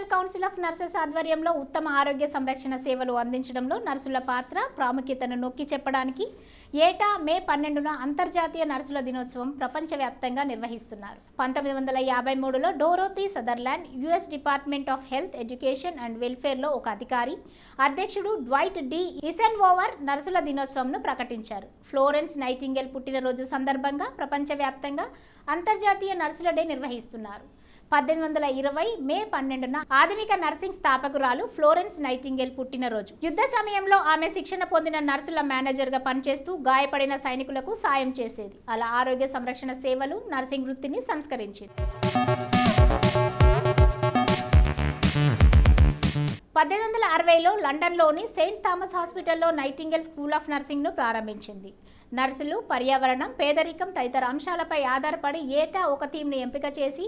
National council of nurses ఆధ్వర్యంలో ఉత్తమ ఆరోగ్య సంరక్షణ సేవలు అందించడంలో నర్సుల పాత్ర ప్రాముఖ్యతను నొక్కి చెప్పడానికి ఏటా మే 12న అంతర్జాతీయ నర్సుల దినోత్సవం ప్రపంచవ్యాప్తంగా నిర్వహిస్తున్నారు. 1953లో Dorothy Sutherland US department of health, education and వెల్ఫేర్లో ఒక అధికారి, అధ్యక్షుడు డ్వైట్ డి ఐసెన్హోవర్ నర్సుల దినోత్సవంను ప్రకటించారు. ఫ్లోరెన్స్ నైటింగేల్ పుట్టినరోజు సందర్భంగా ప్రపంచవ్యాప్తంగా అంతర్జాతీయ నర్సుల డే నిర్వహిస్తున్నారు. 1820 మే 12న ఆధునిక నర్సింగ్ స్థాపకురాలు ఫ్లోరెన్స్ నైటింగేల్ పుట్టినరోజు. యుద్ధ సమయంలో ఆమె శిక్షణ పొందిన నర్సుల మేనేజర్గా పనిచేస్తూ గాయపడిన సైనికులకు సాయం చేసేది. అలా ఆరోగ్య సంరక్షణ సేవలు, నర్సింగ్ వృత్తిని సంస్కరించింది. 1860లో లండన్లోని సెయింట్ థామస్ హాస్పిటల్లో నైటింగేల్ స్కూల్ ఆఫ్ నర్సింగ్ను ప్రారంభించింది. నర్సులు, పర్యావరణం, పేదరికం తదితర అంశాలపై ఆధారపడి ఏటా ఒక థీమ్ను ఎంపిక చేసి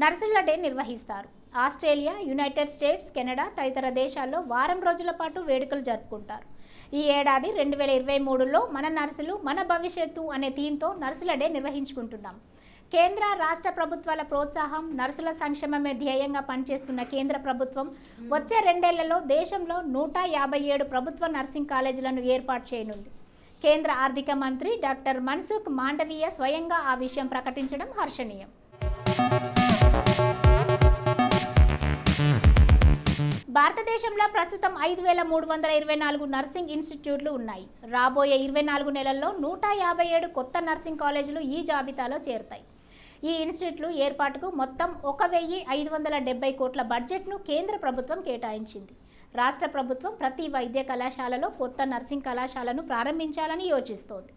నర్సుల డే నిర్వహిస్తారు. ఆస్ట్రేలియా, యునైటెడ్ స్టేట్స్, కెనడా తదితర దేశాల్లో వారం రోజుల పాటు వేడుకలు జరుపుకుంటారు. ఈ ఏడాది 2023లో మన నర్సులు మన భవిష్యత్తు అనే థీమ్తో నర్సుల డే నిర్వహించుకుంటున్నాం. కేంద్ర, రాష్ట్ర ప్రభుత్వాల ప్రోత్సాహం, నర్సుల సంక్షేమమే ధ్యేయంగా పనిచేస్తున్న కేంద్ర ప్రభుత్వం వచ్చే 2 ఏళ్లలో దేశంలో 157 ప్రభుత్వ నర్సింగ్ కాలేజీలను ఏర్పాటు చేయనుంది. కేంద్ర ఆర్థిక మంత్రి డాక్టర్ మన్సుఖ్ మాండవీయ స్వయంగా ఆ విషయం ప్రకటించడం హర్షణీయం. భారతదేశంలో ప్రస్తుతం 5324 నర్సింగ్ ఇన్స్టిట్యూట్లు ఉన్నాయి. రాబోయే 24 నెలల్లో 157 కొత్త నర్సింగ్ కాలేజీలు ఈ జాబితాలో చేరుతాయి. ఈ ఇన్స్టిట్యూట్లు ఏర్పాటుకు మొత్తం 1570 కోట్ల బడ్జెట్ను కేంద్ర ప్రభుత్వం కేటాయించింది. రాష్ట్ర ప్రభుత్వం ప్రతి వైద్య కళాశాలలో కొత్త నర్సింగ్ కళాశాలను ప్రారంభించాలని యోచిస్తోంది.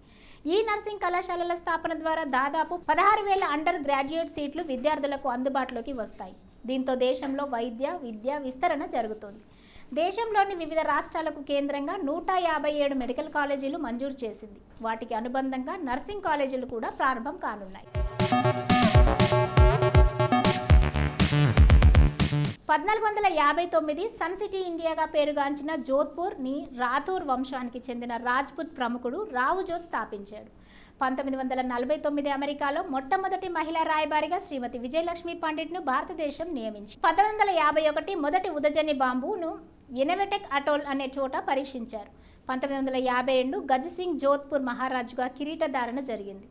ఈ నర్సింగ్ కళాశాలల స్థాపన ద్వారా దాదాపు 16,000 అండర్ గ్రాడ్యుయేట్ సీట్లు విద్యార్థులకు అందుబాటులోకి వస్తాయి. దీంతో దేశంలో విద్య విస్తరణ జరుగుతోంది. దేశంలోని వివిధ రాష్ట్రాలకు కేంద్రంగా 157 మెడికల్ కాలేజీలు మంజూరు చేసింది. వాటికి అనుబంధంగా నర్సింగ్ కాలేజీలు కూడా ప్రారంభం కానున్నాయి. 1459 సన్ సిటీ ఇండియాగా పేరుగాంచిన జోధ్పూర్ని రాథోర్ వంశానికి చెందిన రాజ్పుత్ ప్రముఖుడు రావు జోత్ స్థాపించాడు. 1949 అమెరికాలో మొట్టమొదటి మహిళా రాయబారిగా శ్రీమతి విజయలక్ష్మి పండిట్ను భారతదేశం నియమించింది. 1951 మొదటి ఉదజని బాంబును ఎనెవెటెక్ అటోల్ అనే చోట పరీక్షించారు. 1952 గజ్ సింగ్ జోధ్పూర్ మహారాజుగా కిరీటధారణ జరిగింది.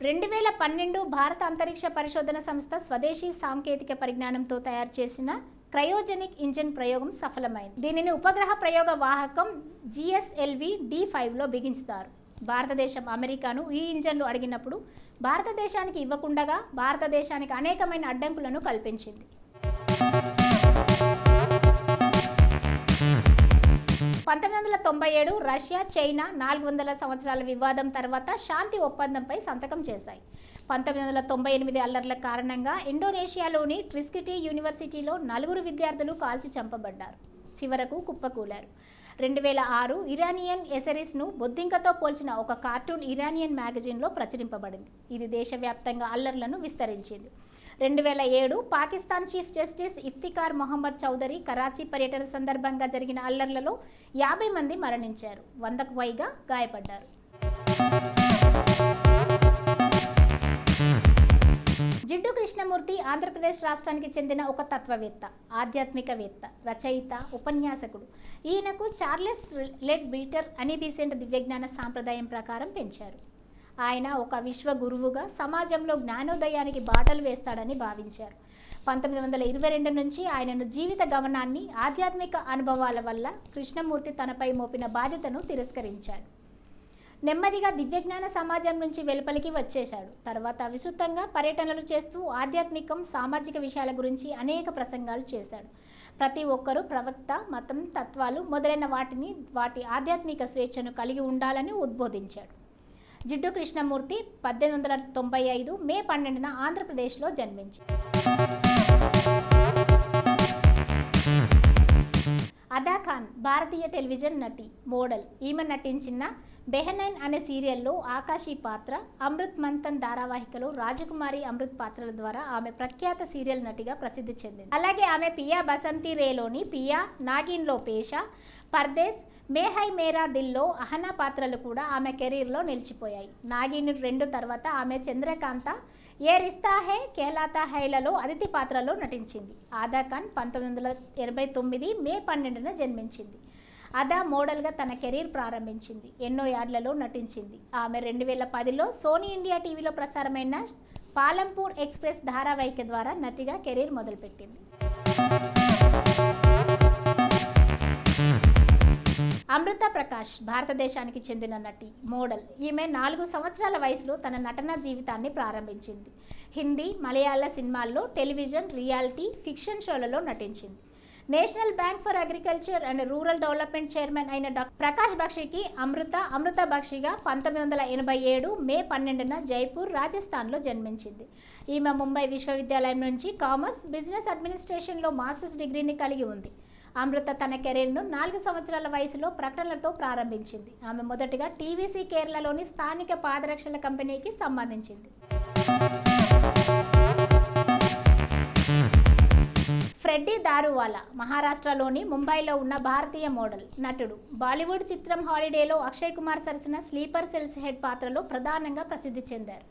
2012 భారత అంతరిక్ష పరిశోధన సంస్థ స్వదేశీ సాంకేతిక పరిజ్ఞానంతో తయారు చేసిన క్రయోజెనిక్ ఇంజిన్ ప్రయోగం సఫలమైంది. దీనిని ఉపగ్రహ ప్రయోగ వాహకం GSLV D5లో బిగించుతారు. భారతదేశం అమెరికాను ఈ ఇంజన్లు అడిగినప్పుడు భారతదేశానికి ఇవ్వకుండగా భారతదేశానికి అనేకమైన అడ్డంకులను కల్పించింది. 1997 రష్యా, చైనా 400 సంవత్సరాల వివాదం తర్వాత శాంతి ఒప్పందంపై సంతకం చేశాయి. 1998 అల్లర్ల కారణంగా ఇండోనేషియాలోని ట్రిస్కిటీ యూనివర్సిటీలో 4 విద్యార్థులు కాల్చి చంపబడ్డారు. చివరకు కుప్పకూలారు. 2006 ఇరానియన్ ఎసెరిస్ను బొద్దింకతో పోల్చిన ఒక కార్టూన్ ఇరానియన్ మ్యాగజైన్లో ప్రచురింపబడింది. ఇది దేశవ్యాప్తంగా అల్లర్లను విస్తరించింది. 2007 పాకిస్తాన్ చీఫ్ జస్టిస్ ఇఫ్తికార్ మొహమ్మద్ చౌదరి కరాచీ పర్యటన సందర్భంగా జరిగిన అల్లర్లలో 50 మంది మరణించారు, 100కు పైగా గాయపడ్డారు. జిడ్డు కృష్ణమూర్తి ఆంధ్రప్రదేశ్ రాష్ట్రానికి చెందిన ఒక తత్వవేత్త, ఆధ్యాత్మికవేత్త, రచయిత, ఉపన్యాసకుడు. ఈయనకు చార్లెస్ లెడ్ బీటర్ అని బీసెంట్ దివ్యజ్ఞాన సాంప్రదాయం ప్రకారం పెంచారు. ఆయన ఒక విశ్వ గురువుగా సమాజంలో జ్ఞానోదయానికి బాటలు వేస్తాడని భావించారు. 1922 నుంచి ఆయనను జీవిత గమనాన్ని, ఆధ్యాత్మిక అనుభవాల వల్ల కృష్ణమూర్తి తనపై మోపిన బాధ్యతను తిరస్కరించాడు. నెమ్మదిగా దివ్యజ్ఞాన సమాజం నుంచి వెలుపలికి వచ్చేశాడు. తర్వాత విస్తృతంగా పర్యటనలు చేస్తూ ఆధ్యాత్మికం, సామాజిక విషయాల గురించి అనేక ప్రసంగాలు చేశాడు. ప్రతి ఒక్కరూ ప్రవక్త, మతం, తత్వాలు మొదలైన వాటి ఆధ్యాత్మిక స్వేచ్ఛను కలిగి ఉండాలని ఉద్బోధించాడు. జిడ్డు కృష్ణమూర్తి 1895 మే 12న ఆంధ్రప్రదేశ్లో జన్మించారు. అదా ఖాన్ భారతీయ టెలివిజన్ నటి, మోడల్. ఈమె నటించిన బెహనైన్ అనే సీరియల్లో ఆకాశీ పాత్ర, అమృత్ మంథన్ ధారావాహికలో రాజకుమారి అమృత్ పాత్రల ద్వారా ఆమె ప్రఖ్యాత సీరియల్ నటిగా ప్రసిద్ధి చెందింది. అలాగే ఆమె పియా బసంతి రేలోని పియా, నాగిన్లో పేషా, పర్దేశ్, మే హై మేరా దిల్లో అహనా పాత్రలు కూడా ఆమె కెరీర్లో నిలిచిపోయాయి. నాగిన్ 2 తర్వాత ఆమె చంద్రకాంత, ఏ రిస్తా హై కేలాతా హైలలో అతిథి పాత్రలో నటించింది. ఆదా ఖాన్ 1989 మే 12న జన్మించింది. అదా మోడల్గా తన కెరీర్ ప్రారంభించింది. ఎన్నో యాడ్లలో నటించింది. ఆమె 2010లో సోనీ ఇండియా టీవీలో ప్రసారమైన పాలంపూర్ ఎక్స్ప్రెస్ ధారావాహిక ద్వారా నటిగా కెరీర్ మొదలుపెట్టింది. అమృత ప్రకాష్ భారతదేశానికి చెందిన నటి, మోడల్. ఈమె 4 సంవత్సరాల వయసులో తన నటనా జీవితాన్ని ప్రారంభించింది. హిందీ, మలయాళ సినిమాల్లో, టెలివిజన్, రియాలిటీ, ఫిక్షన్ షోలలో నటించింది. National bank for agriculture and rural development chairman అయిన డాక్టర్ ప్రకాష్ బక్షికి అమృత బక్షిగా 1987 మే 12న జైపూర్, రాజస్థాన్లో జన్మించింది. ఈమె ముంబై విశ్వవిద్యాలయం నుంచి కామర్స్, బిజినెస్ అడ్మినిస్ట్రేషన్లో మాస్టర్స్ డిగ్రీని కలిగి ఉంది. అమృత తన కెరీర్ను 4 సంవత్సరాల వయసులో ప్రకటనలతో ప్రారంభించింది. ఆమె మొదటగా టీవీసీ కేరళలోని స్థానిక పాదరక్షల కంపెనీకి సంబంధించింది. ఫ్రెడ్డీ దారువాలా మహారాష్ట్రలోని ముంబైలో ఉన్న భారతీయ మోడల్, నటుడు. బాలీవుడ్ చిత్రం హాలిడేలో అక్షయ్ కుమార్ సరసన స్లీపర్ సెల్స్ హెడ్ పాత్రలో ప్రధానంగా ప్రసిద్ధి చెందారు.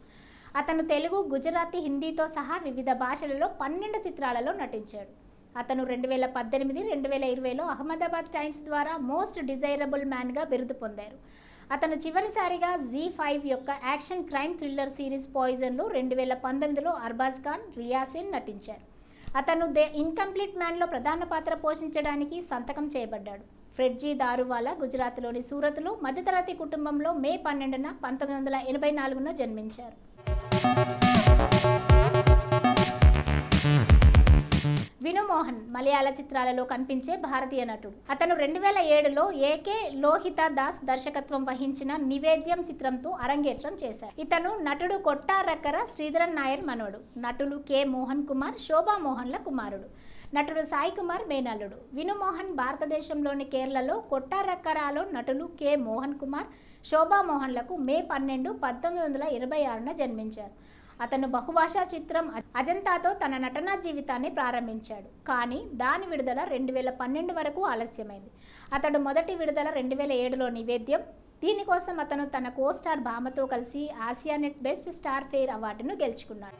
అతను తెలుగు, గుజరాతీ, హిందీతో సహా వివిధ భాషలలో 12 చిత్రాలలో నటించాడు. అతను 2018, 2020లో అహ్మదాబాద్ టైమ్స్ ద్వారా మోస్ట్ డిజైరబుల్ మ్యాన్గా బిరుదు పొందారు. అతను చివరిసారిగా జీ5 యొక్క యాక్షన్ క్రైమ్ థ్రిల్లర్ సిరీస్ పాయిజన్లో 2019లో అర్బాజ్ ఖాన్, రియాసిన్ నటించారు. అతను దే ఇన్కంప్లీట్ మ్యాన్లో ప్రధాన పాత్ర పోషించడానికి సంతకం చేయబడ్డాడు. ఫ్రెడ్జీ దారువాలా గుజరాత్లోని సూరత్లో మధ్యతరగతి కుటుంబంలో మే 12న 1984న జన్మించారు. విను మోహన్ మలయాళ చిత్రాలలో కనిపించే భారతీయ నటుడు. అతను 2007లో ఏకే లోహిత దాస్ దర్శకత్వం వహించిన నివేద్యం చిత్రంతో అరంగేట్రం చేశారు. ఇతను నటుడు కొట్టారక్కర శ్రీధరన్ నాయర్ మనవడు. నటులు కె మోహన్ కుమార్, శోభా మోహన్ల కుమారుడు. నటుడు సాయి కుమార్ మేనల్లుడు. విను మోహన్ భారతదేశంలోని కేరళలో కొట్టారక్కరాలో నటులు కె మోహన్ కుమార్, శోభా మోహన్లకు మే 12, 1986న జన్మించారు. అతను బహుభాషా చిత్రం అజంతాతో తన నటనా జీవితాన్ని ప్రారంభించాడు. కానీ దాని విడుదల 2012 వరకు ఆలస్యమైంది. అతడు మొదటి విడుదల 2007లో నివేద్యం. దీనికోసం అతను తన కోస్టార్ భామతో కలిసి ఆసియానెట్ బెస్ట్ స్టార్ ఫెయిర్ అవార్డును గెలుచుకున్నాడు.